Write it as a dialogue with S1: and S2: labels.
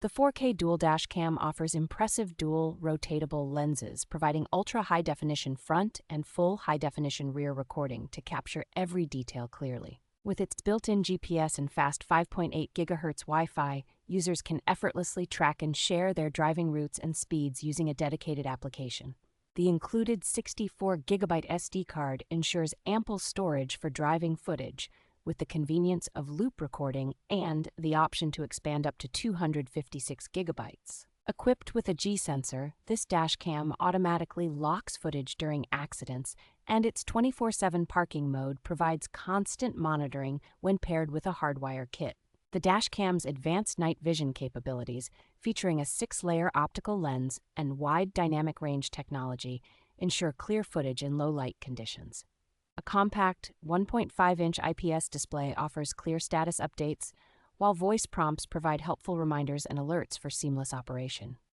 S1: The 4K dual dash cam offers impressive dual rotatable lenses, providing ultra high definition front and full high definition rear recording to capture every detail clearly. With its built-in GPS and fast 5.8 gigahertz Wi-Fi, users can effortlessly track and share their driving routes and speeds using a dedicated application. The included 64 gigabyte SD card ensures ample storage for driving footage, with the convenience of loop recording and the option to expand up to 256 gigabytes. Equipped with a G sensor, this dashcam automatically locks footage during accidents, and its 24/7 parking mode provides constant monitoring when paired with a hardwire kit. The dashcam's advanced night vision capabilities, featuring a 6-layer optical lens and wide dynamic range technology, ensure clear footage in low light conditions. A compact 1.5-inch IPS display offers clear status updates, while voice prompts provide helpful reminders and alerts for seamless operation.